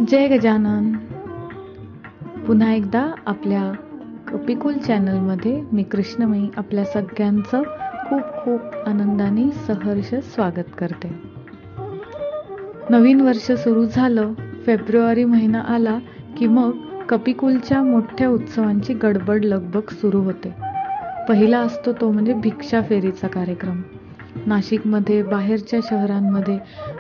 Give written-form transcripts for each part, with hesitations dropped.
जय गजानन. पुन्हा एकदा आपल्या कपिकुल चॅनलमध्ये मी कृष्णमयी आपल्या सगळ्यांचं खूप खूप आनंदाने सहर्ष स्वागत करते. नवीन वर्ष सुरू झालं, फेब्रुवारी महिना आला की मग कपिकुलच्या मोठ्या उत्सवांची गडबड लगबग सुरू होते. पहिला असतो तो म्हणजे भिक्षा फेरीचा कार्यक्रम. नाशिकमध्ये, बाहेरच्या शहरांमध्ये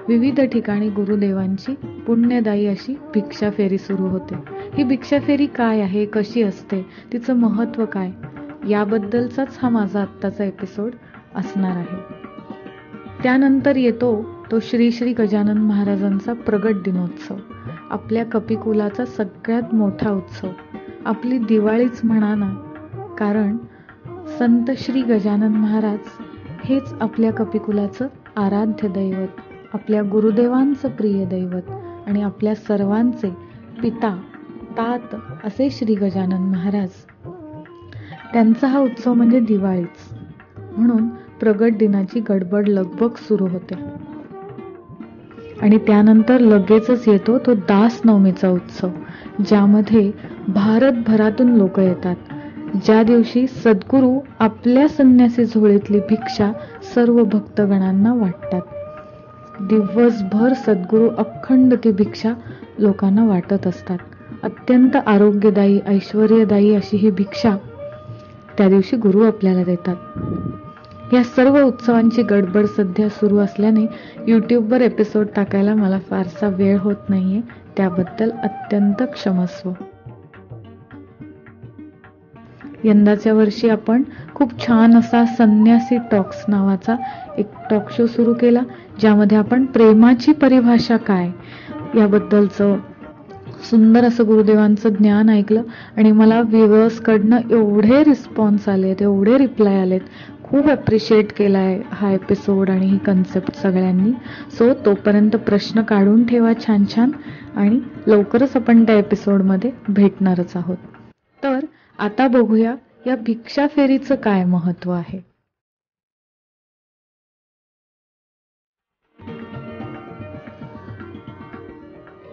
विविध ठिकाणी गुरुदेवांची पुण्यदायी अशी भिक्षा फेरी सुरू होते. ही भिक्षा फेरी काय आहे, कशी असते, तिचं महत्त्व काय, याबद्दलचाच हा माझा आत्ताचा एपिसोड असणार आहे. त्यानंतर येतो तो श्री श्री गजानन महाराजांचा प्रगट दिनोत्सव, आपल्या कपिकुलाचा सगळ्यात मोठा उत्सव, आपली दिवाळीच म्हणा ना. कारण संत श्री गजानन महाराज हेच आपल्या कपिकुलाचं आराध्य दैवत, आपल्या गुरुदेवांचं प्रिय दैवत आणि आपल्या सर्वांचे पिता, तात असे श्री गजानन महाराज. त्यांचा हा उत्सव म्हणजे दिवाळीच. म्हणून प्रगट दिनाची गडबड लगबग सुरू होते. आणि त्यानंतर लगेचच येतो तो दास नवमीचा उत्सव, ज्यामध्ये भारतभरातून लोक येतात. ज्या दिवशी सद्गुरू आपल्या संन्यासी झोळीतली भिक्षा सर्व भक्तगणांना वाटतात. दिवसभर सद्गुरू अखंड ती भिक्षा लोकांना वाटत असतात. अत्यंत आरोग्यदायी, ऐश्वर्यदायी अशी ही भिक्षा त्या दिवशी गुरु आपल्याला देतात. या सर्व उत्सवांची गडबड सध्या सुरू असल्याने यूट्यूबवर एपिसोड टाकायला मला फारसा वेळ होत नाहीये, त्याबद्दल अत्यंत क्षमस्व. यंदाच्या वर्षी आपण खूप छान असा संन्यासी टॉक्स नावाचा एक टॉक शो सुरू केला, ज्यामध्ये आपण प्रेमाची परिभाषा काय याबद्दलचं सुंदर असं गुरुदेवांचं ज्ञान ऐकलं. आणि मला व्ह्युअर्सकडनं एवढे रिस्पॉन्स आलेत, एवढे रिप्लाय आलेत, खूप ॲप्रिशिएट केलाय हा एपिसोड आणि ही कन्सेप्ट सगळ्यांनी. सो तोपर्यंत प्रश्न काढून ठेवा छान छान, आणि लवकरच आपण त्या एपिसोडमध्ये भेटणारच आहोत. तर आता बघूया या भिक्षा फेरीचं काय महत्त्व आहे.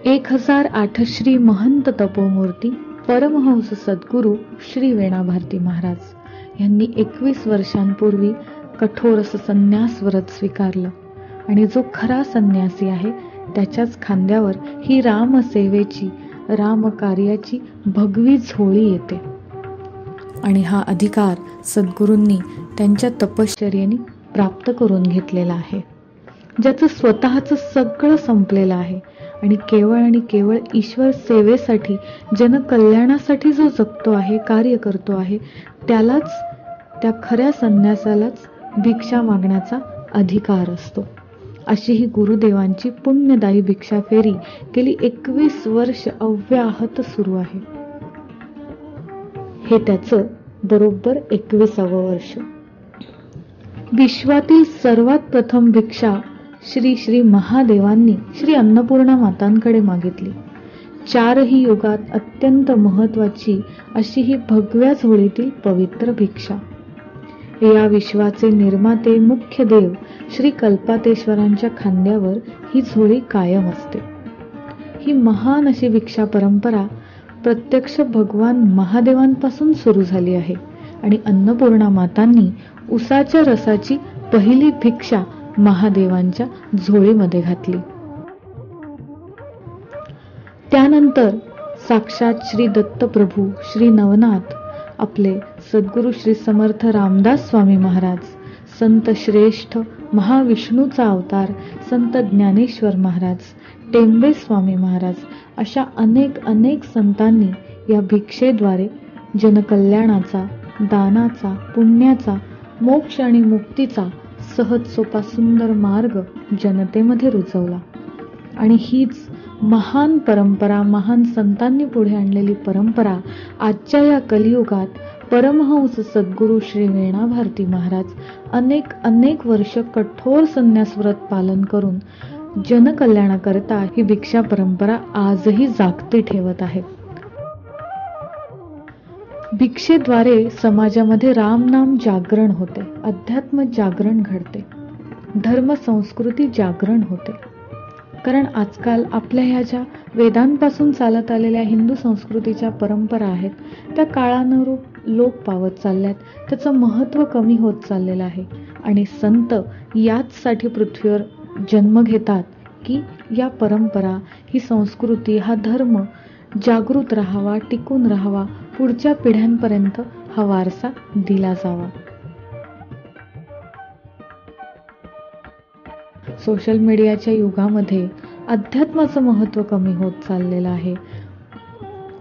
एक 1008 श्री महंत तपोमूर्ती परमहंस सद्गुरू श्री वेणा भारती महाराज यांनी 21 वर्षांपूर्वी कठोर असं संन्यास व्रत स्वीकारलं. आणि जो खरा संन्यासी आहे त्याच्याच खांद्यावर ही रामसेवेची, रामकार्याची भगवी झोळी येते. आणि हा अधिकार सद्गुरूंनी त्यांच्या तपश्चर्येने प्राप्त करून घेतलेला आहे, ज्याचं स्वतःचं सगळं संपलेलं आहे. आणि केवळ ईश्वर सेवेसाठी, जनकल्याणासाठी जो जगतो आहे, कार्य करतो आहे, त्यालाच, त्या खऱ्या संन्यासालाच भिक्षा मागण्याचा अधिकार असतो. अशी ही गुरुदेवांची पुण्यदायी भिक्षा फेरी गेली 21 वर्ष अव्याहत सुरू आहे. हे त्याचं बरोबर 21वं वर्ष. विश्वातील सर्वात प्रथम भिक्षा श्री श्री महादेवांनी श्री अन्नपूर्णा मातांकडे मागितली. 4ही युगात अत्यंत महत्वाची अशी ही भगव्या झोळीतील पवित्र भिक्षा. या विश्वाचे निर्माते, मुख्य देव श्री कल्पातेश्वरांच्या खांद्यावर ही झोळी कायम असते. ही महान अशी भिक्षा परंपरा प्रत्यक्ष भगवान महादेवांपासून सुरू झाली आहे. आणि अन्नपूर्णा मातांनी उसाच्या रसाची पहिली भिक्षा महादेवांच्या झोळीमध्ये घातली. त्यानंतर साक्षात श्री दत्तप्रभू, श्री नवनाथ, आपले सद्गुरू श्री समर्थ रामदास स्वामी महाराज, संत श्रेष्ठ महाविष्णूचा अवतार संत ज्ञानेश्वर महाराज, टेंबे स्वामी महाराज, अशा अनेक संतांनी या भिक्षेद्वारे जनकल्याणाचा, दानाचा, पुण्याचा, मोक्ष आणि मुक्तीचा सहज सोपा सुंदर मार्ग जनतेमध्ये रुजवला. आणि हीच महान परंपरा, महान संतांनी पुढे आणलेली परंपरा आजच्या या कलियुगात परमहंस सद्गुरू श्री वेणा भारती महाराज अनेक वर्ष कठोर संन्यास व्रत पालन करून जनकल्याणाकरता ही भिक्षा परंपरा आजही जागती ठेवत आहेत. भिक्षेद्वारे समाजामध्ये रामनाम जागरण होते, अध्यात्म जागरण घडते, धर्म संस्कृती जागरण होते. कारण आजकाल आपल्या ह्या ज्या वेदांपासून चालत आलेल्या हिंदू संस्कृतीच्या परंपरा आहेत, त्या काळानुरूप लोप पावत चालल्यात. त्याचं महत्त्व कमी होत चाललेलं आहे. आणि संत याचसाठी पृथ्वीवर जन्म घेतात की या परंपरा, ही संस्कृती, हा धर्म जागृत राहावा, टिकून राहावा, पुढच्या पिढ्यांपर्यंत हा वारसा दिला जावा. सोशल मीडियाच्या युगामध्ये अध्यात्माचं महत्त्व कमी होत चाललेलं आहे.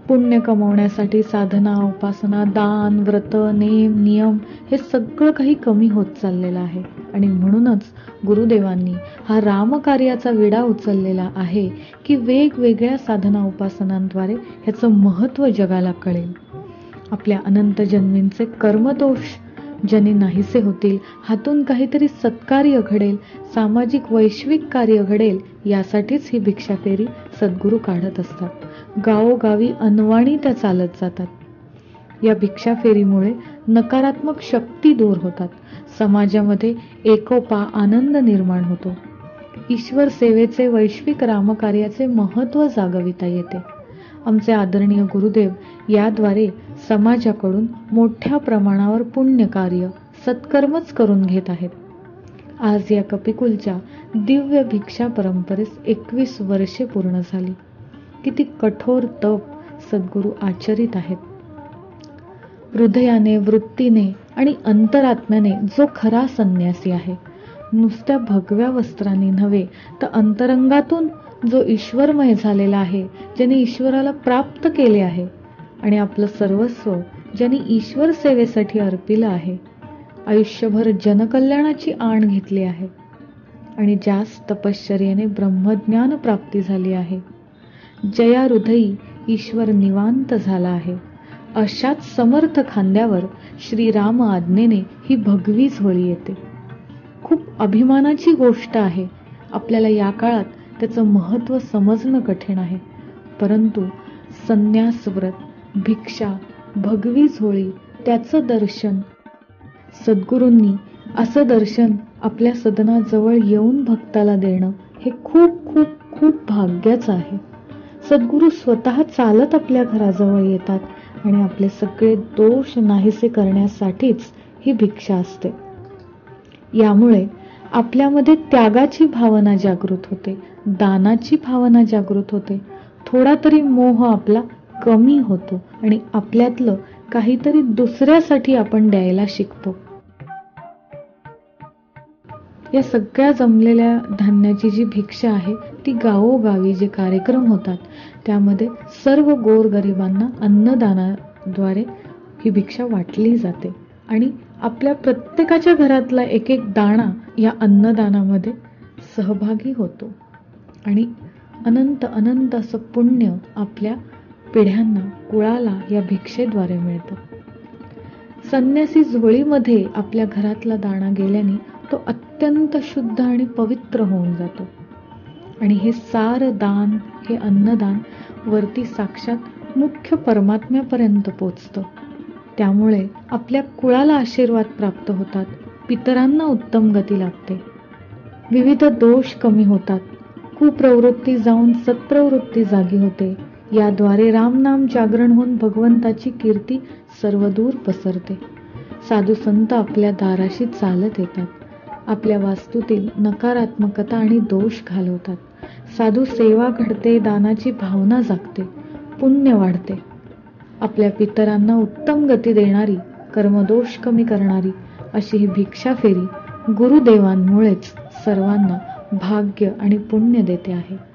पुण्य कमवण्यासाठी साधना, उपासना, दान, व्रत, नेम, नियम हे सगळं काही कमी होत चाललेलं आहे. आणि म्हणूनच गुरुदेवांनी हा रामकार्याचा विडा उचललेला आहे की वेगवेगळ्या साधना उपासनांद्वारे ह्याचं महत्त्व जगाला कळेल. आपल्या अनंत जन्मींचे कर्मदोष ज्याने नाहीसे होतील, हातून काहीतरी सत्कार्य घडेल, सामाजिक वैश्विक कार्य घडेल, यासाठीच ही भिक्षा फेरी सद्गुरू काढत असतात. गावोगावी अनवाणी त्या चालत जातात. या भिक्षा फेरीमुळे नकारात्मक शक्ती दूर होतात. समाजामध्ये एकोपा, आनंद निर्माण होतो. ईश्वर सेवेचे, वैश्विक रामकार्याचे महत्त्व जागविता येते. आमचे आदरणीय गुरुदेव याद्वारे समाजाकडून मोठ्या प्रमाणावर पुण्यकार्य, सत्कर्मच करून घेत आहेत. आज या कपिकुलच्या दिव्य भिक्षा परंपरेस 21 वर्षे पूर्ण झाली. किती कठोर तप सद्गुरू आचरित आहेत. हृदयाने, वृत्तीने आणि अंतरात्म्याने जो खरा संन्यासी आहे, नुसत्या भगव्या वस्त्रांनी नव्हे तर अंतरंगातून जो ईश्वरमय झालेला आहे, ज्याने ईश्वराला प्राप्त केले आहे आणि आपलं सर्वस्व ज्याने ईश्वर सेवेसाठी अर्पिलं आहे, आयुष्यभर जनकल्याणाची आण घेतली आहे आणि ज्यास तपश्चर्येने ब्रह्मज्ञान प्राप्ती झाली आहे, जया हृदयी ईश्वर निवांत झाला आहे, अशाच समर्थ खांद्यावर श्रीराम आज्ञेने ही भगवी झोळी येते. खूप अभिमानाची गोष्ट आहे. आपल्याला या काळात त्याचं महत्त्व समजणं कठीण आहे. परंतु संन्यास व्रत, भिक्षा, भगवी झोळी, त्याचं दर्शन, सद्गुरूंनी असं दर्शन आपल्या सदनाजवळ येऊन भक्ताला देणं हे खूप खूप खूप भाग्याचं आहे. सद्गुरू स्वतः चालत आपल्या घराजवळ येतात आणि आपले सगळे दोष नाहीसे करण्यासाठीच ही भिक्षा असते. यामुळे आपल्यामध्ये त्यागाची भावना जागृत होते, दानाची भावना जागृत होते, थोडा तरी मोह आपला कमी होतो आणि आपल्यातलं काहीतरी दुसऱ्यासाठी आपण द्यायला शिकतो. या सगळ्या जमलेल्या धान्याची जी भिक्षा आहे, ती गावोगावी जे कार्यक्रम होतात त्यामध्ये सर्व गोरगरिबांना अन्नदानाद्वारे ही भिक्षा वाटली जाते आणि आपल्या प्रत्येकाच्या घरातला एक एक दाणा या अन्नदानामध्ये सहभागी होतो आणि अनंत अनंत असं पुण्य आपल्या पिढ्यांना, कुळाला या भिक्षेद्वारे मिळतं. संन्यासी झोळीमध्ये आपल्या घरातला दाणा गेल्याने तो अत्यंत शुद्ध आणि पवित्र होऊन जातो आणि हे सार दान, हे अन्नदान वरती साक्षात मुख्य परमात्म्यापर्यंत पोचतं. त्यामुळे आपल्या कुळाला आशीर्वाद प्राप्त होतात, पितरांना उत्तम गती लाभते, विविध दोष कमी होतात, कुप्रवृत्ती जाऊन सत्प्रवृत्ती जागी होते. याद्वारे रामनाम जागरण होऊन भगवंताची कीर्ती सर्वदूर पसरते. साधू संत आपल्या दाराशी चालत येतात, आपल्या वास्तूतील नकारात्मकता आणि दोष घालवतात. साधू सेवा घडते, दानाची भावना जागते, पुण्य वाढते. आपल्या पितरांना उत्तम गती देणारी, कर्मदोष कमी करणारी अशी ही भिक्षा फेरी गुरुदेवांमुळेच सर्वांना भाग्य आणि पुण्य देते आहे.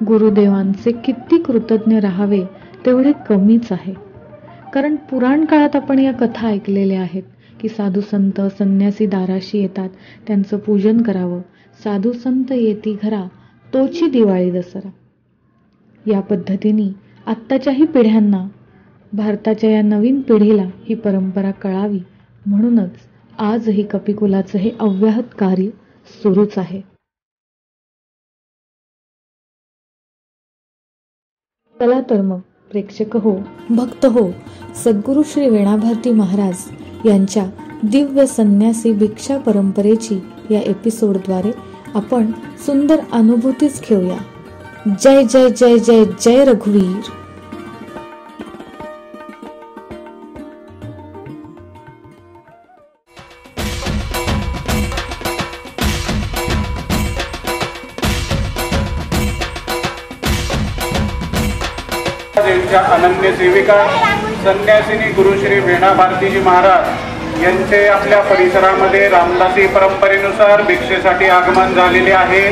गुरुदेवांचे किती कृतज्ञ राहावे तेवढे कमीच आहे. कारण पुराण काळात आपण या कथा ऐकलेल्या आहेत की साधू संत संन्यासी दाराशी येतात, त्यांचं पूजन करावं. साधू संत येती घरा, तोची दिवाळी दसरा. या पद्धतीने आत्ताच्याही पिढ्यांना, भारताच्या या नवीन पिढीला ही परंपरा कळावी म्हणूनच आजही कपिकुलाचं हे अव्याहत कार्य सुरूच आहे. चला तर मग प्रेक्षक हो, भक्त हो, सद्गुरू श्री वीणाभारती महाराज यांच्या दिव्य संन्यासी भिक्षा परंपरेची या एपिसोडद्वारे आपण सुंदर अनुभूतीच घेऊया. जय जय जय जय जय रघुवीर. अनन्य सेविका संन्यासिनी गुरुश्री वीणा भारतीजी महाराज यांचे आपल्या परिसरामध्ये रामदासी परंपरेनुसार भिक्षेसाठी आगमन झालेले आहे.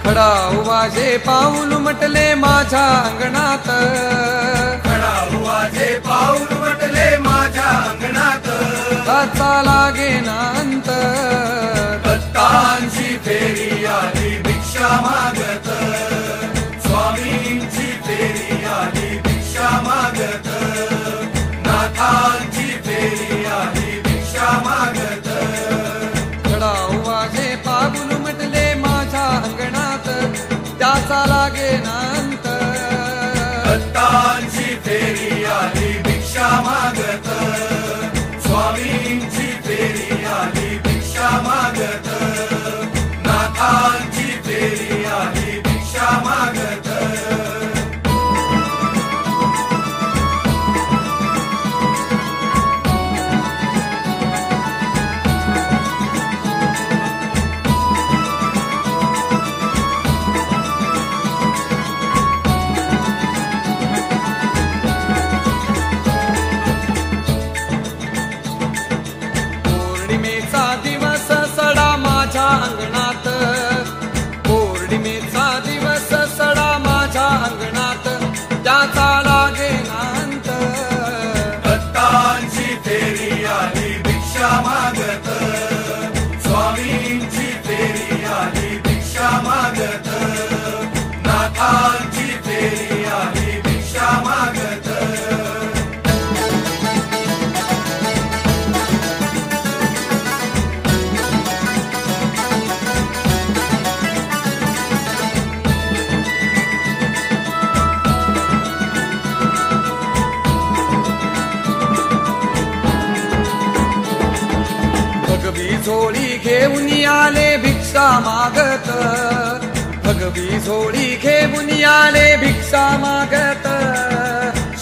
खडा उवाजे पाऊल उमटले माझ्या अंगणात, खडा उवाजे पाऊल उमटले माझ्या अंगणात. दत्ता लागे नांत, दत्तांची फेरी आली भिक्षा मागत, स्वामींची फेरी आली भिक्षा मागत, नाथांची फेरी आली भिक्षा मागत. खडा उवाजे पाऊल उमटले माझ्या अंगणात, त्याचा लागे नांत. दत्तांची फेरी आली भिक्षा मागत, स्वामींची फेरी आली भिक्षा मागत, नाथांची फेरी आली भिक्षा मागत. पौर्णिमेचा दिवस सडा माझ्या अंगणात, पौर्णिमेचा दिवस सडा माझ्या अंगणात, त्याचा लागे नांत. दत्तांची फेरी आली भिक्षा मागत, स्वामींची फेरी आली भिक्षा मागत, नाथांची फेरी आली भिक्षा मागत. भगवी झोळी घेऊन आले भिक्षा मागत, भगवी झोळी घेऊन आले भिक्षा मागत.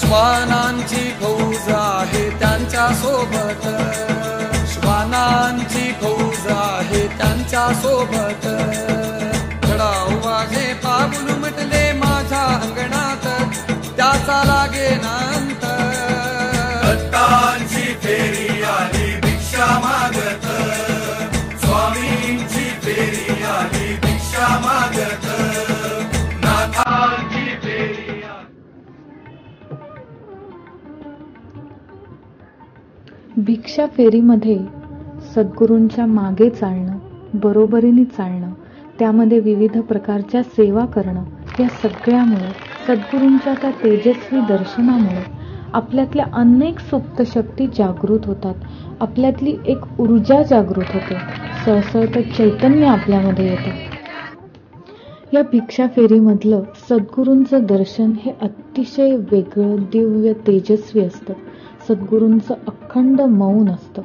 श्वानांची फौज आहे त्यांच्या सोबत, श्वानांची फौज आहे त्यांच्या सोबत. खडा उवाजे पाऊल उमटले माझ्या अंगणात, त्याचा लागे नांत. दत्तांची फेरी आली भिक्षा मागत, भिक्षा फेरीमध्ये सद्गुरूंच्या मागे चालणं, बरोबरीने चालणं, त्यामध्ये विविध प्रकारच्या सेवा करणं, या सगळ्यामुळे, सद्गुरूंच्या त्या तेजस्वी दर्शनामुळे आपल्यातल्या अनेक सुप्त शक्ती जागृत होतात. आपल्यातली एक ऊर्जा जागृत होते, सळसळतं चैतन्य आपल्यामध्ये येतं. या भिक्षा फेरीमधलं सद्गुरूंचं दर्शन हे अतिशय वेगळं, दिव्य, तेजस्वी असतं. सद्गुरूंचं अखंड मौन असतं.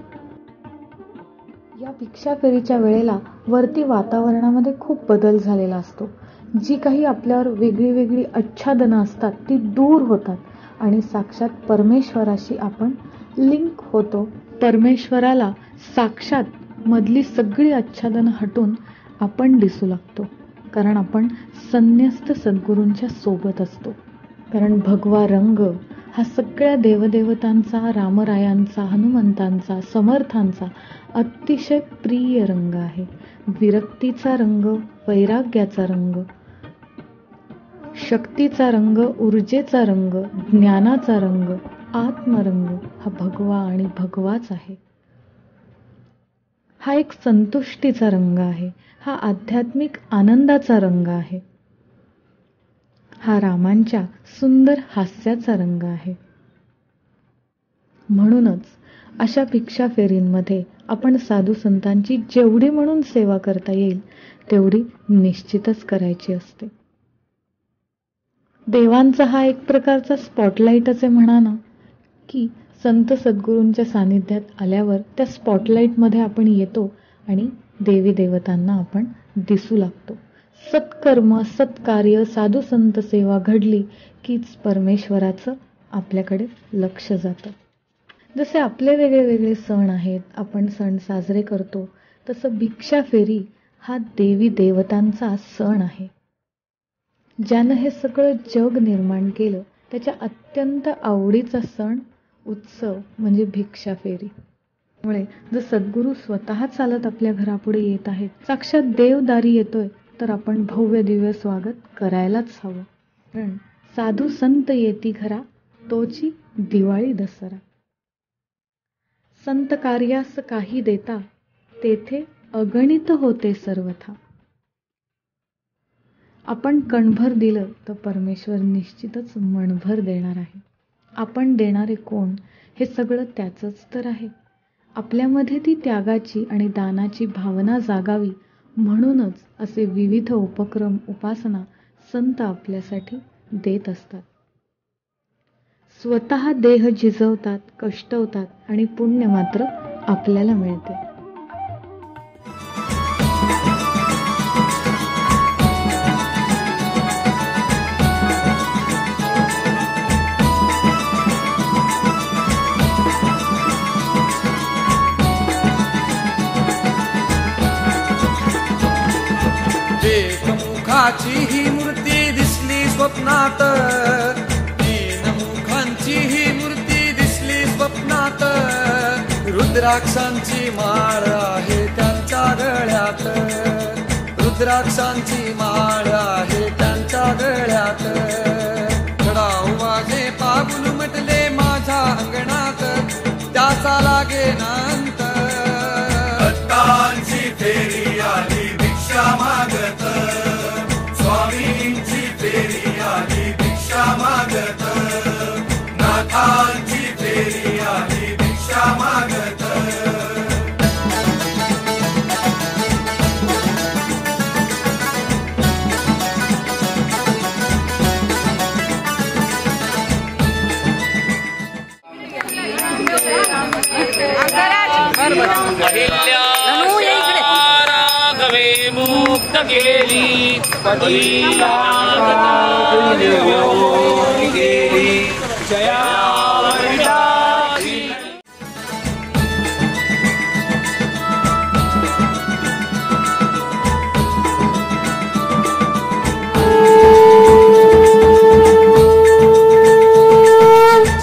या भिक्षा फेरीच्या वेळेला वरती वातावरणामध्ये खूप बदल झालेला असतो. जी काही आपल्यावर वेगळी वेगळी आच्छादनं असतात ती दूर होतात आणि साक्षात परमेश्वराशी आपण लिंक होतो. परमेश्वराला साक्षात मधली सगळी आच्छादनं हटून आपण दिसू लागतो, कारण आपण संन्यस्त सद्गुरूंच्या सोबत असतो. कारण भगवा रंग हा सगळ्या देवदेवतांचा, रामरायांचा, हनुमंतांचा, समर्थांचा अतिशय प्रिय रंग आहे. विरक्तीचा रंग, वैराग्याचा रंग, शक्तीचा रंग, ऊर्जेचा रंग, ज्ञानाचा रंग, आत्मरंग हा भगवा आणि भगवाच आहे. हा एक संतुष्टीचा रंग आहे. हा आध्यात्मिक आनंदाचा रंग आहे. हा रामांच्या सुंदर हास्याचा रंग आहे. म्हणूनच अशा भिक्षा फेरींमध्ये आपण साधू संतांची जेवढी म्हणून सेवा करता येईल तेवढी निश्चितच करायची असते. देवांचा हा एक प्रकारचा स्पॉटलाईटच आहे म्हणा ना, की संत सद्गुरूंच्या सानिध्यात आल्यावर त्या स्पॉटलाईटमध्ये आपण येतो आणि देवी देवतांना आपण दिसू लागतो. सत्कर्म, सत्कार्य, साधू संत सेवा घडली कीच परमेश्वराचं आपल्याकडे लक्ष जातं. जसे आपले वेगळे वेगळे सण आहेत, आपण सण साजरे करतो, तसं भिक्षा फेरी हा देवी देवतांचा सण आहे. ज्यानं हे सगळं जग निर्माण केलं त्याच्या अत्यंत आवडीचा सण, उत्सव म्हणजे भिक्षा फेरी. त्यामुळे जर सद्गुरू स्वतः चालत आपल्या घरापुढे येत आहेत, साक्षात देव दारी येतोय, तर आपण भव्य दिव्य स्वागत करायलाच हवं. कारण साधू संत येती घरा, तोची दिवाळी दसरा. संत कार्यास काही देता, तेथे अगणित होते सर्वथा. आपण कणभर दिलं तर परमेश्वर निश्चितच मणभर देणार आहे. आपण देणारे कोण हे सगळं त्याचंच तर आहे. आपल्यामध्ये ती त्यागाची आणि दानाची भावना जागावी म्हणूनच असे विविध उपक्रम, उपासना संत आपल्यासाठी देत असतात. स्वतः देह झिजवतात, कष्टवतात आणि पुण्य मात्र आपल्याला मिळते. एकमुखाची ही मूर्ती दिसली स्वप्नात, तीन मुखांची ही मूर्ती दिसली स्वप्नात. रुद्राक्षांची माळ आहे त्यांच्या गळ्यात, रुद्राक्षांची माळ आहे त्यांच्या गळ्यात. चढाऊ वाजे पाऊल म्हटले माझ्या अंगणात, त्याचा लागे नांत. दत्तांची फेरी आली भिक्षा मागत, स्वामींची फेरी आली भिक्षा मागत, नाथांची फेरी आली भिक्षा मागत. राघवे मुक्त केली जया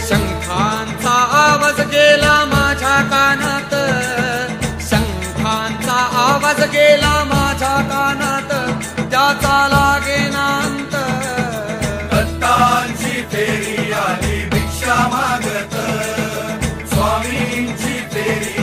शंखांचा आवाज गेला माझ्या कानात, शंखांचा आवाज गेला माझ्या कानात, त्याचा लागे नांत. दत्तांची फेरी आली भिक्षा मागत, स्वामींची फेरी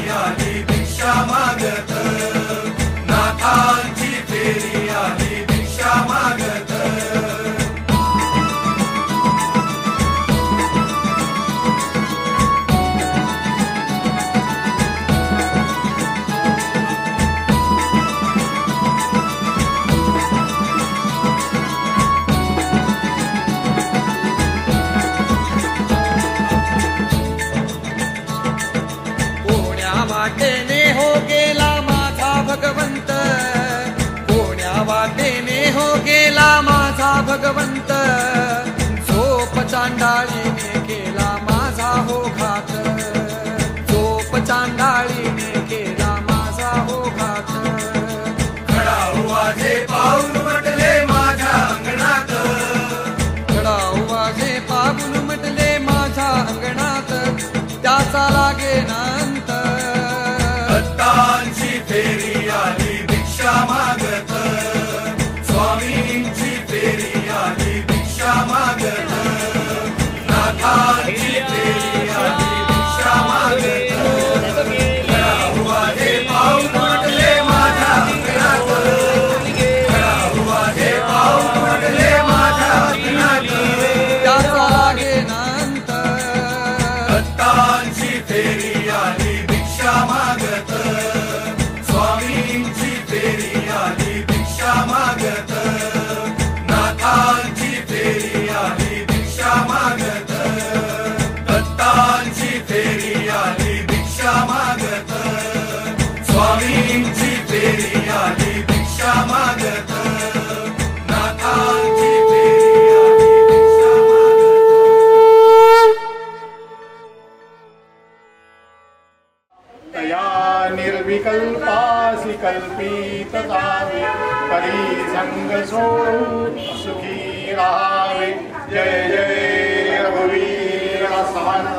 परी संग सोडून सुखी राहावे. जय जय रघुवीर समर्थ.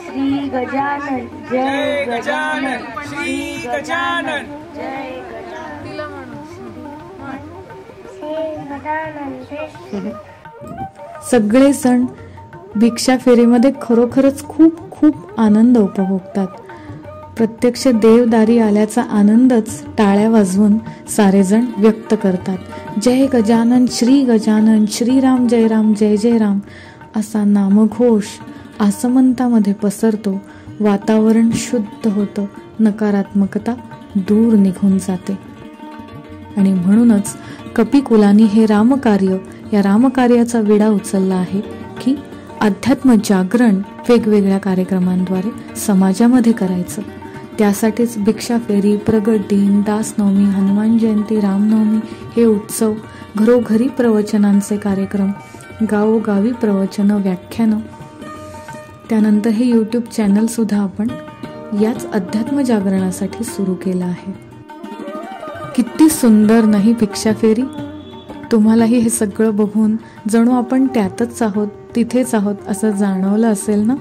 श्री गजानन जय गजानन श्री गजानन जय गजानन. सगळे सण भिक्षा फेरीमध्ये खरोखरच खूप खूप आनंद उपभोगतात. प्रत्यक्ष देवदारी आल्याचा आनंदच टाळ्या वाजवून सारेजण व्यक्त करतात. जय गजानन श्रीराम जय जय राम असा नामघोष आसमंतामध्ये पसरतो. वातावरण शुद्ध होतं, नकारात्मकता दूर निघून जाते. आणि म्हणूनच कपिकुलांनी हे रामकार्य, या रामकार्याचा विडा उचलला आहे की अध्यात्म जागरण वेगवेगळ्या कार्यक्रमांद्वारे समाजामध्ये करायचं. त्यासाठीच भिक्षा फेरी, प्रगट दिन, दासनवमी, हनुमान जयंती, रामनवमी हे उत्सव, घरोघरी प्रवचनांचे कार्यक्रम, गावोगावी प्रवचन, व्याख्यानं, त्यानंतर हे यूट्यूब चॅनल सुद्धा आपण याच अध्यात्म जागरणासाठी सुरू केलं आहे. किती सुंदर नाही भिक्षा फेरी? तुम्हालाही हे सगळं बघून जणू आपण त्यातच आहोत, तिथेच आहोत असं जाणवलं असेल ना?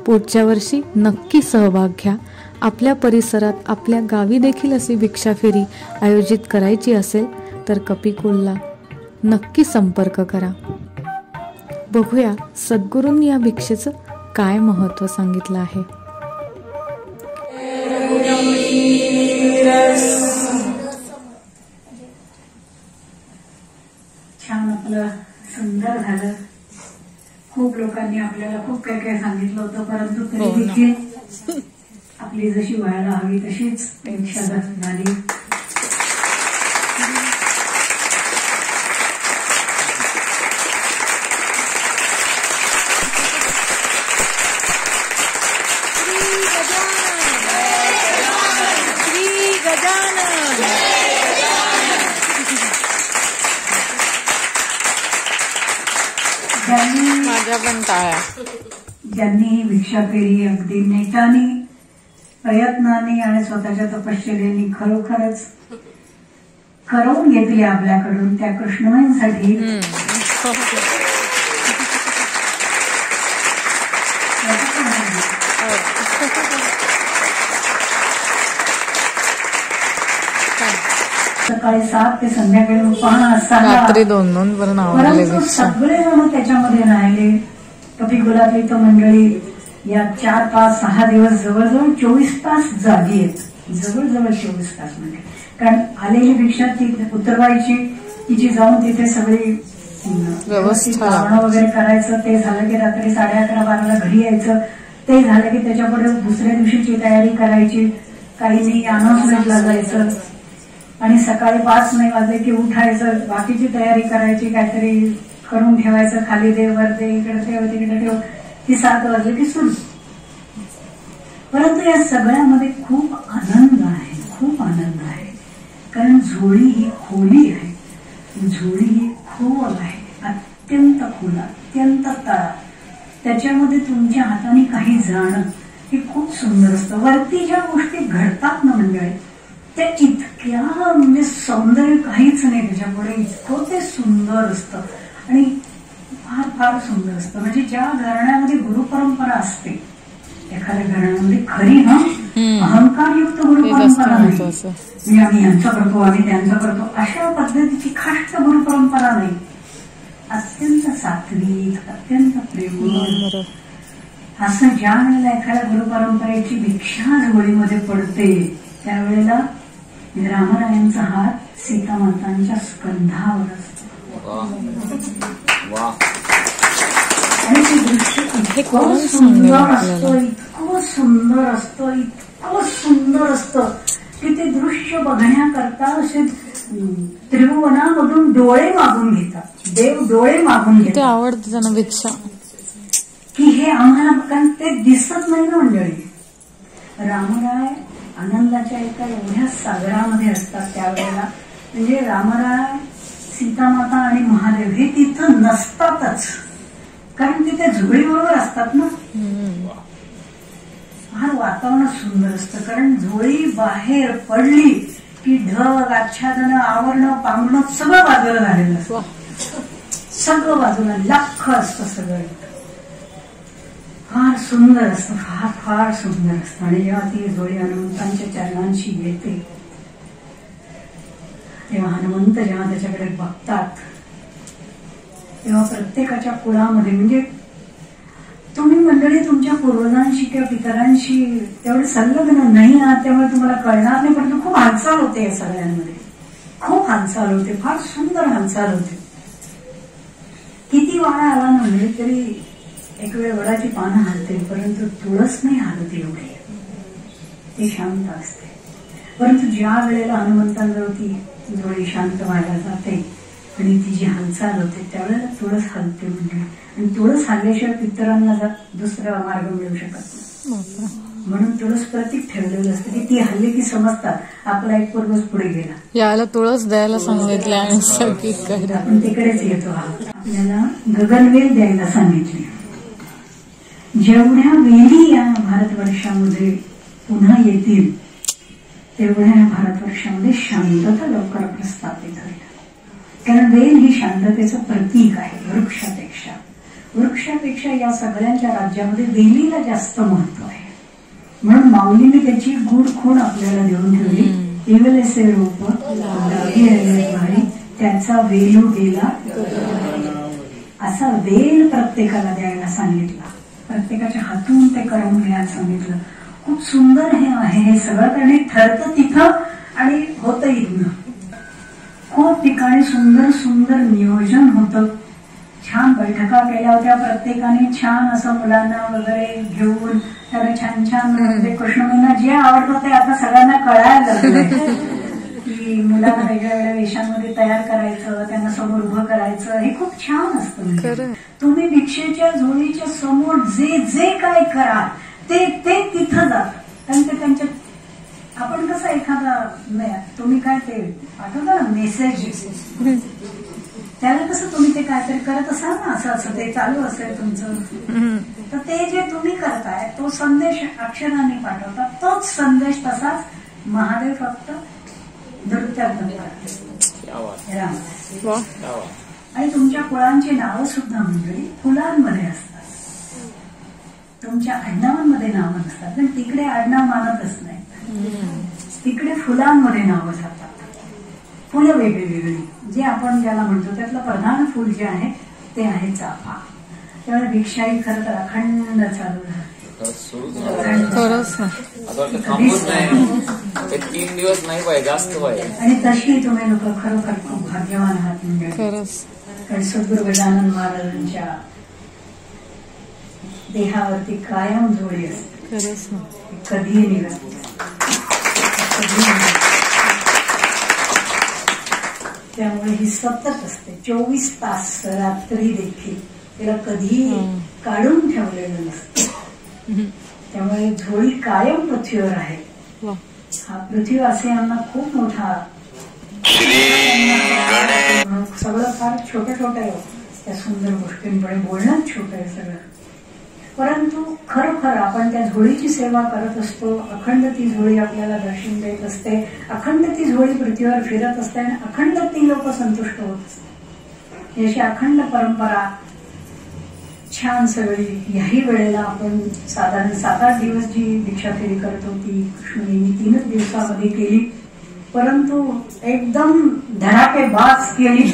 पुढच्या वर्षी नक्की सहभाग घ्या. आपल्या परिसरात, आपल्या गावी देखील अशी भिक्षा फेरी आयोजित करायची असेल तर कपिकुलला नक्की संपर्क करा. बघूया सद्गुरूंनी या भिक्षेचं काय महत्त्व सांगितलं आहे. छान, आपलं सुंदर झालं. खूप लोकांनी आपल्याला खूप काय काय सांगितलं होतं, परंतु तरी देखील आपली जशी व्हायला हवी तशीच परीक्षा झाली. माझ्या पण टाळ्या. ज्यांनी भिक्षा फेरी अगदी नेटाने, प्रयत्नाने आणि स्वतःच्या तपश्चर्याने खरोखरच करवून घेतली आपल्याकडून, त्या कृष्णमयांसाठी सकाळी 7 ते संध्याकाळी 5 रात्री 2-2 पर्यंत आवडले. परंतु सगळे जण त्याच्यामध्ये राहिले. कपिकुलातली तर मंडळी या 4-5-6 दिवस जवळजवळ 24 तास जागी आहेत. जवळजवळ 24 तास म्हणजे, कारण आलेली भिक्षा ती उतरवायची, तिची जाऊन तिथे सगळी व्यवस्था वगैरे करायचं. ते झालं की रात्री 11:30-12ला घरी यायचं. ते झालं की त्याच्यापुढे दुसऱ्या दिवशीची तयारी करायची. काही नाही, अनाउन्समेंटला जायचं आणि सकाळी 5 नाही वाजले की उठायचं, बाकीची तयारी करायची, काहीतरी करून ठेवायचं, खाली दे, वर दे, इकडे ठेव, तिकडे ठेव, की 7 वाजले की सुरू. परंतु या सगळ्यामध्ये खूप आनंद आहे, खूप आनंद आहे. कारण झोळी ही खोली आहे, झोळी ही खोल आहे, अत्यंत खोल, अत्यंत तळा. त्याच्यामध्ये तुमच्या हाताने काही जाणं हे खूप सुंदर असतं. वरती ज्या गोष्टी घडतात ना मंडळी, त्या इतक्या म्हणजे सौंदर्य काहीच नाही त्याच्यापुढे. इतकं ते सुंदर असतं आणि फार फार सुंदर असतं. म्हणजे ज्या घराण्यामध्ये गुरुपरंपरा असते, एखाद्या घराण्यामध्ये खरी ना अहंकारयुक्त गुरुपरंपरा नाही, म्हणजे आम्ही यांचं करतो, आम्ही त्यांचं करतो, अशा पद्धतीची खाष्ट गुरुपरंपरा नाही. अत्यंत सात्विक, अत्यंत प्रेमळ असं ज्या वेळेला एखाद्या गुरुपरंपरेची भिक्षा झोळीमध्ये पडते, त्यावेळेला रामरायांचा हात सीतामातांच्या स्कंधावर असतो आणि ते दृश्य इतकं सुंदर असतं, इतकं सुंदर असतं, इतकं सुंदर असतं की ते दृश्य बघण्याकरता असे त्रिभुवनामधून डोळे मागून घेतात. देव डोळे मागून घेतात. आवडते त्यांना भिक्षा की हे आम्हाला, कारण ते दिसत नाही ना मंडळी. रामराय आनंदाच्या एका एवढ्या सागरामध्ये असतात त्यावेळेला. म्हणजे रामराय, सीतामाता आणि महादेव हे तिथं नसतातच, कारण ते त्या झोळीबरोबर असतात ना. फार वातावरण सुंदर असतं, कारण झोळी बाहेर पडली की ढग आच्छादनं आवरणं पांगणं सगळं बाजूला झालेलं असतं. सगळं बाजूला लख्ख असतं सगळं. फार सुंदर असतं, फार फार सुंदर असतं. आणि जेव्हा ती जोडी हनुमंतांच्या चरणांशी येते तेव्हा हनुमंत जेव्हा त्याच्याकडे बघतात तेव्हा प्रत्येकाच्या कुळामध्ये म्हणजे तुम्ही मंडळी तुमच्या पूर्वजांशी किंवा पितरांशी तेवढे संलग्न नाही आहात त्यामुळे तुम्हाला कळणार नाही, परंतु खूप हालचाल होते या सगळ्यांमध्ये. खूप हालचाल होते, फार सुंदर हालचाल होते. किती वारा आला ना म्हणजे तरी एक वेळ वडाची पानं हालते, परंतु तुळस नाही हालत एवढी. ती शांत असते. परंतु ज्या वेळेला हनुमंतांजवळ ती जोडी शांत व्हायला जाते आणि ती जी हालचाल होते त्यावेळेला तुळस हलते म्हणजे. आणि तुळस हल्ल्याशिवाय पितरांना दुसरा मार्ग मिळू शकत नाही. म्हणून तुळस प्रतीक ठेवलेलं असतं की ती हल्ली की समजतात आपला एक पूर्वज पुढे गेला. याला तुळस द्यायला सांगितले आणि सगळीकडे आपण तिकडेच येतो आहोत. आपल्याला गगनवेल द्यायला सांगितले. जेवढ्या वेली या भारतवर्षामध्ये पुन्हा येतील तेवढ्या भारतवर्षामध्ये शांतता लवकर प्रस्थापित होईल. कारण वेल ही शांततेचं प्रतीक आहे. वृक्षापेक्षा या सगळ्यांच्या राज्यामध्ये वेलीला जास्त महत्व आहे. म्हणून माऊलीने त्याची गूढ खूण आपल्याला देऊन ठेवली. इवलेसे रूप भारी त्याचा वेलू गेला असा वेल प्रत्येकाला द्यायला सांगितला. प्रत्येकाच्या हातून ते करून घ्यायला सांगितलं. खूप सुंदर हे आहे. हे सगळं करणे ठरतं तिथं आणि होतं इथनं. खूप ठिकाणी सुंदर सुंदर नियोजन होतं. छान बैठका केल्या होत्या. प्रत्येकाने छान असं मुलांना वगैरे घेऊन त्याला छान छान म्हणजे कृष्ण महिना जे आवडतं ते आता सगळ्यांना कळायला लागलंय की मुलांना वेगळ्या वेगळ्या वेशांमध्ये तयार करायचं, त्यांना समोर उभं करायचं. हे खूप छान असतं. तुम्ही भिक्षेच्या झोळीच्या समोर जे जे काय कराल ते ते तिथं जात. कारण ते त्यांच्या आपण कसं एखादा तुम्ही काय ते आठवतं ना मेसेज त्याला कसं तुम्ही ते काहीतरी करत असाल ना असं असं ते चालू असेल तुमचं तर ते जे तुम्ही करताय तो संदेश अक्षरांनी पाठवतात. तोच संदेश तसाच महादेव फक्त नृत्यात आणि तुमच्या कुळांची नावं सुद्धा मंडळी फुलांमध्ये असतात. तुमच्या आडनावांमध्ये नावं नसतात. पण तिकडे आडनाव मानतच नाही. तिकडे फुलांमध्ये नावं जातात. फुलं वेगळी वेगळी जे आपण ज्याला म्हणतो त्यातलं प्रधान फुल जे आहे ते आहे चाफा. त्यामुळे भिक्षाही खरं तर अखंड चालू राहते. 3 दिवस नाही पाहिजे जास्त पाहिजे. आणि तशी तुम्ही लोक खरोखर खूप भाग्यवान आहात. म्हणजे कारण सद्गुरू गजानन महाराजांच्या देहावरती कायम जोडी असते. कधीही निघत त्यामुळे ही सतत असते. 24 तास रात्री देखील तिला कधीही काढून ठेवलेलं नसतं. त्यामुळे झोळी कायम पृथ्वीवर आहे. हा पृथ्वीवासियांना खूप मोठा सगळं फार छोटं छोटं आहे. त्या सुंदर गोष्टींकडे बोलणं छोटं आहे सगळं. परंतु खरोखर आपण त्या झोळीची सेवा करत असतो. अखंड ती झोळी आपल्याला दर्शन देत असते. अखंड ती झोळी पृथ्वीवर फिरत असते आणि अखंड ती लोक संतुष्ट होत असते. याची अखंड परंपरा छान सगळी. याही वेळेला आपण साधारण 7-8 दिवस जी भिक्षा फेरी करत होती कृष्णनेमी 3च दिवसामध्ये केली. परंतु एकदम धडाकेबाज केली.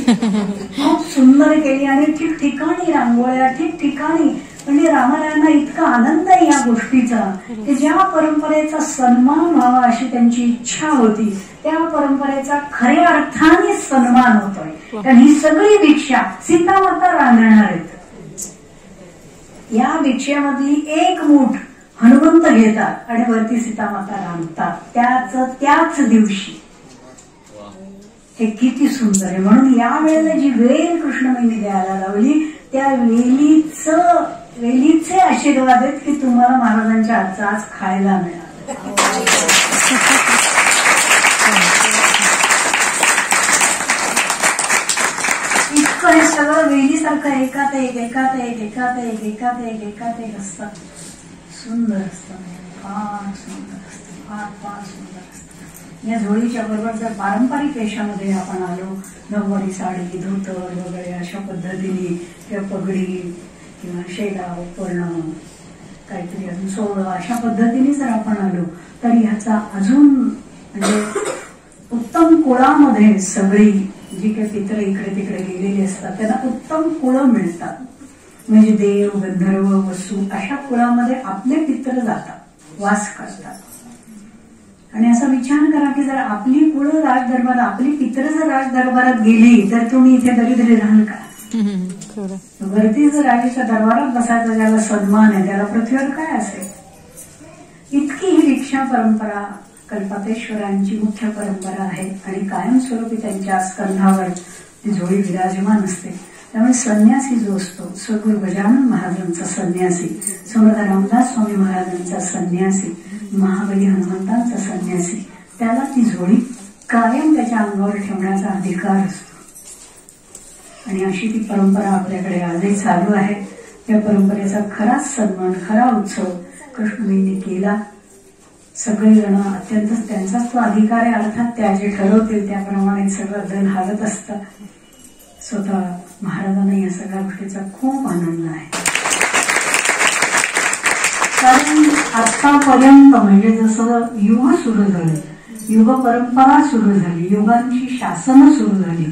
खूप सुंदर केली आणि ठिकठिकाणी रांगोळ्या ठिकठिकाणी. म्हणजे रामारायांना इतका आनंद आहे या गोष्टीचा की ज्या परंपरेचा सन्मान व्हावा अशी त्यांची इच्छा होती त्या परंपरेचा खऱ्या अर्थाने सन्मान होतोय. कारण ही सगळी भिक्षा सीतामाता रांगणार आहेत. या भिक्षेमधली एक मूठ हनुमंत घेतात आणि वरती सीतामाता रांगतात त्याच दिवशी. हे किती सुंदर आहे. म्हणून या वेळेला जी वेल कृष्णमयीने द्यायला लावली त्या वेलीचे आशीर्वाद आहेत की तुम्हाला महाराजांच्या हातचा आज खायला मिळाला. इतकं हे सगळं वेलीसारखं एकात एक एकात एक एकात एक एकात एक एकात एक असतात. सुंदर असतं. फार सुंदर असतं. फार फार सुंदर असतं. या झोळीच्या बरोबर जर पारंपरिक वेशामध्ये आपण आलो, नऊवारी साडी, धोतर वगैरे अशा पद्धतीने, किंवा पगडी किंवा शेला उपरणं, काहीतरी अजून सोहळं अशा पद्धतीने जर आपण आलो तर ह्याचा अजून म्हणजे उत्तम कुळामध्ये सगळी जी काही पित्र इकडे तिकडे गेलेली असतात त्यांना उत्तम कुळं मिळतात. म्हणजे देव, गंधर्व, वसू अशा कुळामध्ये आपले पित्र जातात, वास करतात. आणि असा विचार करा की जर आपली कुळं राजदरबारात, आपली पित्र जर राजदरबारात गेली तर तुम्ही इथे दरिद्री राहाल का? वरती जर राजाच्या दरबारात बसायचा ज्याला सन्मान आहे त्याला पृथ्वीवर काय असेल? इतकी ही भिक्षा परंपरा कल्पातेश्वरांची मुख्य परंपरा आहे आणि कायमस्वरूपी त्यांच्या स्कंधावर ती झोळी विराजमान असते. त्यामुळे संन्यासी जो असतो, सद्गुरू गजानन महाराजांचा संन्यासी, समर्थ रामदास स्वामी महाराजांचा संन्यासी, महाबली हनुमंतांचा संन्यासी, त्याला ती झोळी कायम त्याच्या अंगावर ठेवण्याचा अधिकार असतो. आणि अशी ती परंपरा आपल्याकडे आजही चालू आहे. त्या परंपरेचा खराच सन्मान, खरा उत्सव कृष्णजींनी केला. सगळेजण अत्यंत त्यांचाच तो अधिकार आहे, अर्थात त्या जे ठरवतील त्याप्रमाणे सगळं जण हालत असतं. स्वतः महाराजांना या सगळ्या गोष्टीचा खूप आनंद आहे. कारण आतापर्यंत म्हणजे जसं युग सुरू झालं, युग परंपरा सुरू झाली, युगांची शासनं सुरू झाली,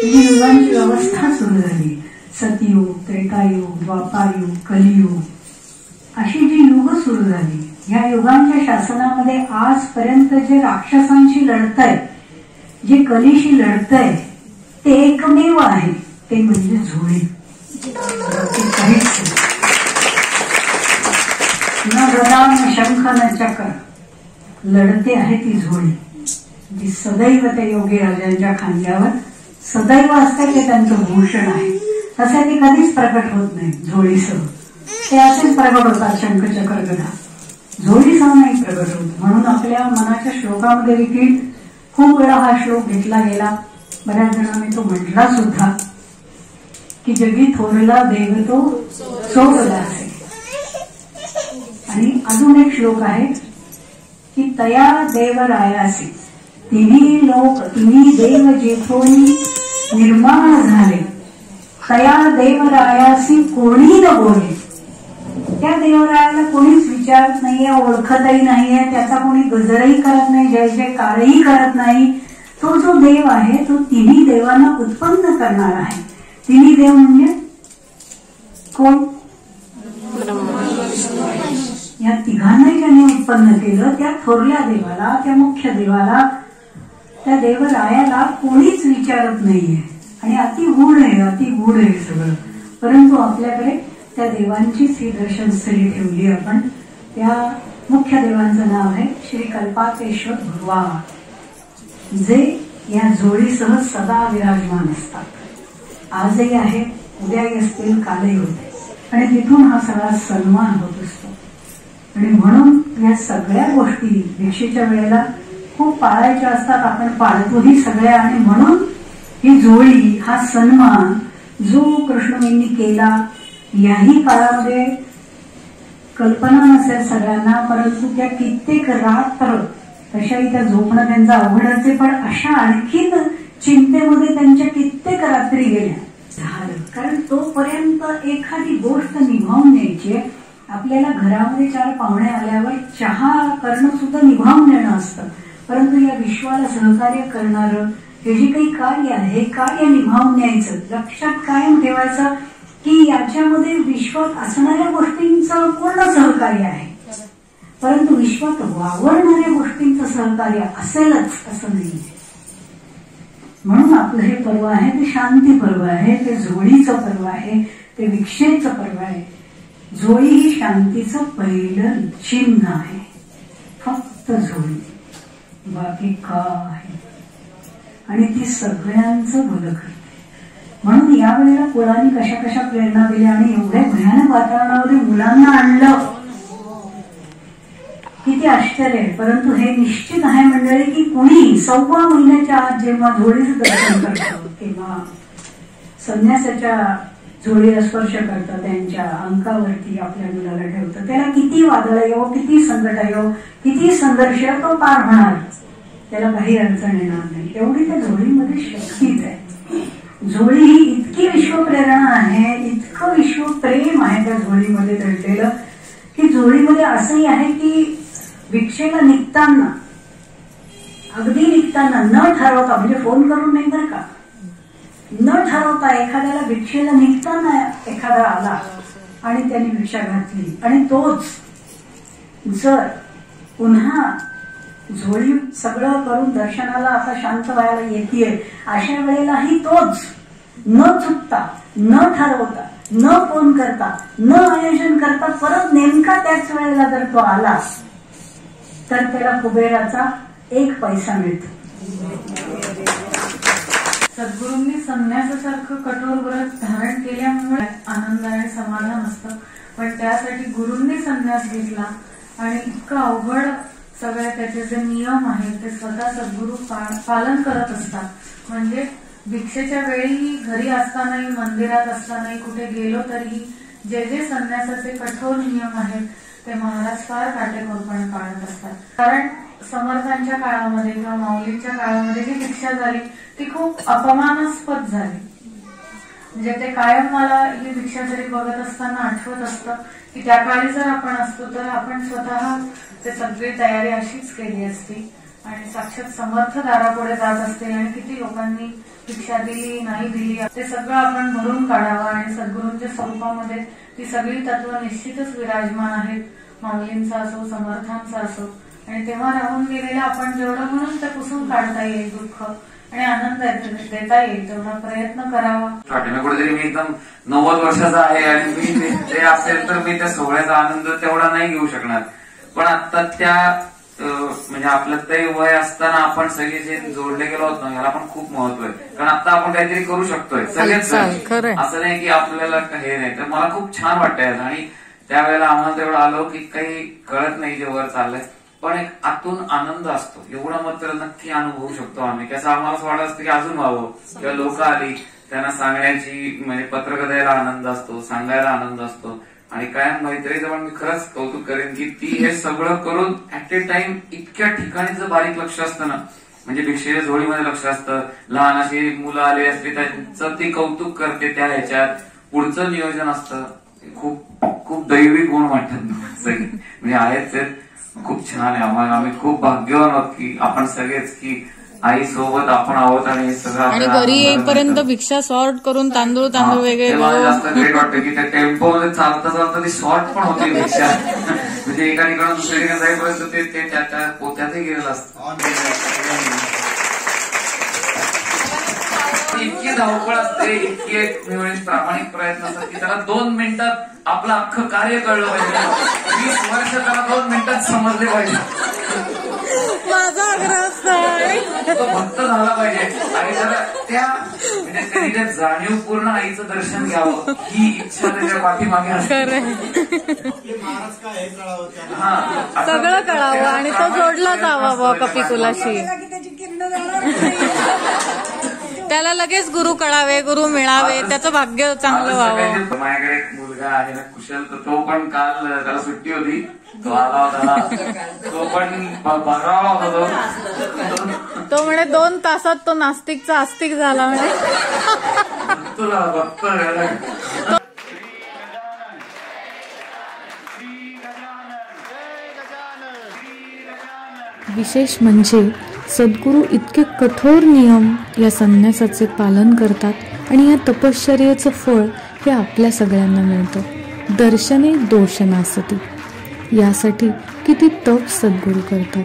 युगांची व्यवस्था सुरू झाली, सतयुग, त्रेतायुग, द्वापारयुग, कलियुग अशी जी युग सुरू झाली, या युगांच्या शासनामध्ये आजपर्यंत जे राक्षसांशी लढतंय, जे कलीशी लढतंय ते एकमेव आहे, ते म्हणजे झोळी. काहीच न गदा न शंख न चक्र, लढते आहे ती झोळी, जी सदैव ते योगी राजांच्या खांद्यावर सदैव असते. ते त्यांचं भूषण आहे. तसे ते कधीच प्रकट होत नाही. झोळीसह ते असेच प्रकट होतात, शंख चक्र गदा, झोळीसह नाही प्रकट होत. म्हणून आपल्या मनाच्या श्लोकामध्ये देखील खूप वेळा हा श्लोक घेतला गेला. बऱ्याच जणांनी तो म्हटला सुद्धा की जगी थोरला देव तो सोडला असे. आणि अजून एक श्लोक आहे की तया देव रायासी, तिन्ही देव जेथोनी निर्माण झाले, तया देवरायासी कोणी न बोले. त्या देवरायाला कोणीच विचारत नाहीये, ओळखतही नाहीये, त्याचा कोणी गजरही करत नाही, जय जयकारही करत नाही. तो जो देव आहे तो तिन्ही देवांना उत्पन्न करणार आहे. तिन्ही देव म्हणजे कोण? या तिघांनाही ज्यांनी उत्पन्न केलं त्या थोरल्या देवाला, त्या मुख्य देवाला, त्या देवरायाला कोणीच विचारत नाहीये. आणि अति गूढ आहे सगळं. परंतु आपल्याकडे त्या देवांचीच ही दर्शन स्थळी ठेवली आपण. त्या मुख्य देवांचं नाव आहे श्री कल्पातेश्वर भगवान, जे या झोळीसह सदा विराजमान असतात. आजही आहे, उद्याही असतील, कालही होते. आणि तिथून हा सगळा सन्मान होत असतो. आणि म्हणून या सगळ्या गोष्टी भिक्षेच्या वेळेला खूप पाळायच्या असतात. आपण पाळतोही सगळ्या. आणि म्हणून ही झोळी, हा सन्मान जो कृष्णजींनी केला, याही काळामध्ये कल्पना नसेल सगळ्यांना, परंतु त्या कित्येक रात्र तशाही त्या झोपणं त्यांचा अवघड असे. पण अशा आणखीन चिंतेमध्ये त्यांच्या कित्येक रात्री गेल्या. झालं, कारण तोपर्यंत एखादी गोष्ट निभावून न्यायची. आपल्याला घरामध्ये 4 पाहुणे आल्यावर चहा करणं सुद्धा निभावून नेणं असतं. परंतु या विश्वाला सहकार्य करणारं हे जे काही कार्य आहे, हे कार्य निभावून न्यायचं. लक्षात कायम ठेवायचं की याच्यामध्ये विश्वात असणाऱ्या गोष्टींचं पूर्ण सहकार्य आहे, परंतु विश्वात वावरणाऱ्या गोष्टींचं सहकार्य असेलच असं नाही. म्हणून आपलं हे पर्व आहे ते शांती पर्व आहे, ते झोळीचं पर्व आहे, ते भिक्षेचं पर्व आहे. झोळी ही शांतीचं पहिलं चिन्ह आहे. फक्त झोळी, बाकी काय. आणि ती सगळ्यांचं भलं करते. म्हणून यावेळेला कुळांनी कशा कशा प्रेरणा दिल्या आणि एवढ्या भयानक वातावरणामध्ये मुलांना आणलं, किती आश्चर्य आहे. परंतु हे निश्चित आहे मंडळी की कुणी 6 महिन्याच्या आत जेव्हा झोळीचं दर्शन करतं, तेव्हा संन्यासाच्या झोळीला स्पर्श करतं, त्यांच्या अंकावरती आपल्या मुलाला ठेवतं, त्याला किती वादळ येऊ, किती संकट येऊ, किती संघर्ष तो पार होणार. त्याला काही अडचण येणार नाही. एवढी त्या झोळीमध्ये शक्तीच आहे. झोळी ही इतकी विश्वप्रेरणा आहे, इतकं विश्वप्रेम आहे त्या झोळीमध्ये दडलेलं, की झोळीमध्ये असंही आहे की भिक्षेला निघताना, अगदी निघताना न ठरवता, म्हणजे फोन करून नाही बरं का, न ठरवता एखाद्याला भिक्षेला निघताना एखादा आला आणि त्याने भिक्षा घातली आणि तोच जर पुन्हा झोळी सगळं करून दर्शनाला आता शांत व्हायला येतेय, अशा वेळेलाही तोच न चुकता, न ठरवता, न फोन करता, न आयोजन करता परत नेमका त्याच वेळेला जर तो आला तर त्याला कुबेराचा 1 पैसा मिळतो. सद्गुरूंनी संन्यासासारखं कठोर व्रत धारण केल्यामुळे आनंद आणि समाधान असतं, पण त्यासाठी गुरूंनी संन्यास घेतला आणि इतकं अवघड सगळे त्याचे जे नियम आहेत ते स्वतः सद्गुरू पालन करत असतात. म्हणजे भिक्षेच्या वेळीही, घरी असतानाही, मंदिरात असतानाही, कुठे गेलो तरीही जे जे संन्यासाचे कठोर नियम आहेत ते महाराज फार काटेकोरपणे पाळत असतात. कारण समर्थांच्या काळामध्ये किंवा माऊलींच्या काळामध्ये जी भिक्षा झाली ती खूप अपमानास्पद झाली. म्हणजे ते कायम मला ही भिक्षा जरी बघत असताना आठवत असतं की त्या काळी जर आपण असतो तर आपण स्वतः ते सगळी तयारी अशीच केली असती आणि साक्षात समर्थ दारापुढे जात असते आणि किती लोकांनी भिक्षा दिली नाही दिली ते सगळं आपण भरून काढावं. आणि सद्गुरूंच्या स्वरूपामध्ये ती सगळी तत्व निश्चितच विराजमान आहेत, माऊलींचा असो, समर्थांचा असो. आणि तेव्हा राहून गेलेलं आपण जेवढं म्हणून ते पुसून काढता येईल दुःख आणि आनंद देता येईल तेवढा प्रयत्न करावा. कुठेतरी मी एकदम 90 वर्षाचा आहे आणि मी ते असेल तर मी त्या सोहळ्याचा आनंद तेवढा नाही घेऊ शकणार. पण आता त्या म्हणजे आपलं ते वय असताना आपण सगळे जे जोडले गेलो होतो ना, याला पण खूप महत्व आहे. कारण आता आपण काहीतरी करू शकतोय सगळेच, असं नाही की आपल्याला हे नाही. तर मला खूप छान वाटतंय आणि त्यावेळेला आम्हाला तेवढं आलो की काही कळत नाही जे वर चाललंय, पण एक आतून आनंद असतो. एवढं मात्र नक्की अनुभवू शकतो आम्ही. कसं आम्हाला असं वाटत असतं की अजून व्हावं, किंवा लोक आली त्यांना सांगण्याची, म्हणजे पत्रक द्यायला आनंद असतो, सांगायला आनंद असतो. आणि कायम मैत्रीचं पण मी खरंच कौतुक करेन की ती हे सगळं करून ऍट ए टाइम इतक्या ठिकाणीचं बारीक लक्ष असतं ना, म्हणजे भिक्षेच्या झोळीमध्ये लक्ष असतं, लहान अशी मुलं आली असली त्यांचं ती कौतुक करते, त्या ह्याच्यात पुढचं नियोजन असतं. खूप खूप दैवी गुण वाटतात सगळे, म्हणजे आहेच. खूप छान आहे. आम्ही खूप भाग्यवान आहोत की आपण सगळेच की आई सोबत आपण आहोत आणि हे सगळं. आणि घरी येईपर्यंत भिक्षा सॉर्ट करून तांदूळ वेगळे. मला जास्त ग्रेट वाटतं की त्या टेम्पो मध्ये चालता चालता ती सॉर्ट पण होती भिक्षा. म्हणजे एका ठिकाणी दुसऱ्या ठिकाणी जाईपर्यंत ते त्या पोत्यातही गेलेलं असतं. इतकी धावपळ असते, इतके प्रामाणिक प्रयत्न असतात की त्याला 2 मिनिटात आपलं अख्खं कार्य कळलं पाहिजे. 20 वर्ष त्याला 2 मिनिटात समजले पाहिजे. माझा आग्रह असतो तो भक्त झाला पाहिजे आणि जरा त्या म्हणजे त्यांनी त्या जाणीवपूर्ण आईचं दर्शन घ्यावं ही इच्छा त्याच्या पाठीमागे असते. सगळं कळावं आणि तो जोडला जावा कपिकुलाशी. त्याला लगेच गुरु कळावे, गुरु मिळावे, त्याचं भाग्य चांगलं व्हावं. माझ्याकडे एक मुलगा आहे ना कुशल, तर तो पण काल त्याला सुट्टी होती, तो आला होता, तो पण बघावा होता. तो म्हणे 2 तासात तो नास्तिकचा आस्तिक झाला म्हणे. तुला बघतो. विशेष म्हणजे सद्गुरू इतके कठोर नियम या संन्यासाचे पालन करतात आणि या तपश्चर्येचं फळ हे आपल्या सगळ्यांना मिळतं. दर्शने दोष नासती, यासाठी किती तप सद्गुरू करतात.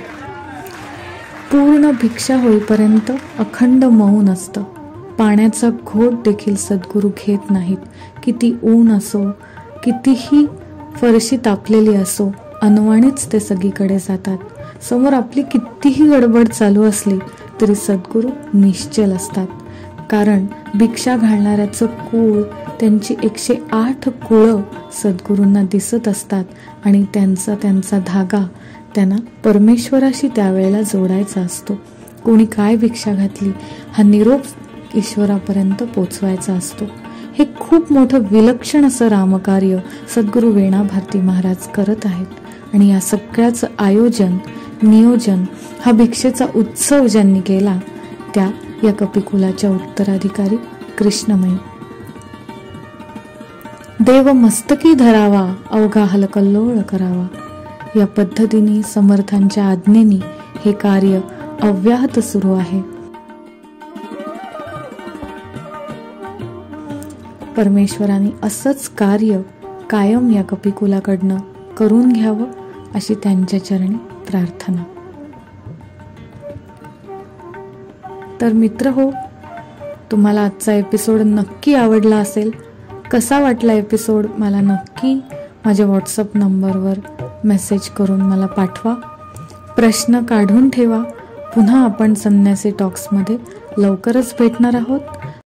पूर्ण भिक्षा होईपर्यंत अखंड मौन असतं. पाण्याचा घोट देखील सद्गुरू घेत नाहीत. किती ऊन असो, कितीही फरशी तापलेली असो, अनवाणीच ते सगळीकडे जातात. समोर आपली कितीही गडबड चालू असली तरी सद्गुरू निश्चल असतात. कारण भिक्षा घालणाऱ्याचं कुळ, त्यांची 108 कुळं सद्गुरूंना दिसत असतात आणि त्यांचा धागा त्यांना परमेश्वराशी त्यावेळेला जोडायचा असतो. कोणी काय भिक्षा घातली हा निरोप ईश्वरापर्यंत पोचवायचा असतो. हे खूप मोठं विलक्षण असं रामकार्य सद्गुरू वेणा भारती महाराज करत आहेत. आणि या सगळ्याचं आयोजन नियोजन हा भिक्षेचा उत्सव ज्यांनी केला त्या या कपिकुलाच्या उत्तराधिकारी कृष्णमयी. देव मस्तकी धरावा, अवघा हलकल्लोळ करावा, या पद्धतीने समर्थांच्या आज्ञेने हे कार्य अव्याहत सुरू आहे. परमेश्वराने असंच कार्य कायम या कपिकुलाकडनं करून घ्यावं अशी त्यांच्या चरणी प्रार्थना. तर मित्र हो, तुम्हाला आजचा एपिसोड नक्की आवडला असेल. कसा वाटला एपिसोड मला नक्की माझ्या व्हॉट्सअप नंबरवर मेसेज करून मला पाठवा. प्रश्न काढून ठेवा. पुन्हा आपण संन्यासी टॉक्समध्ये लवकरच भेटणार आहोत.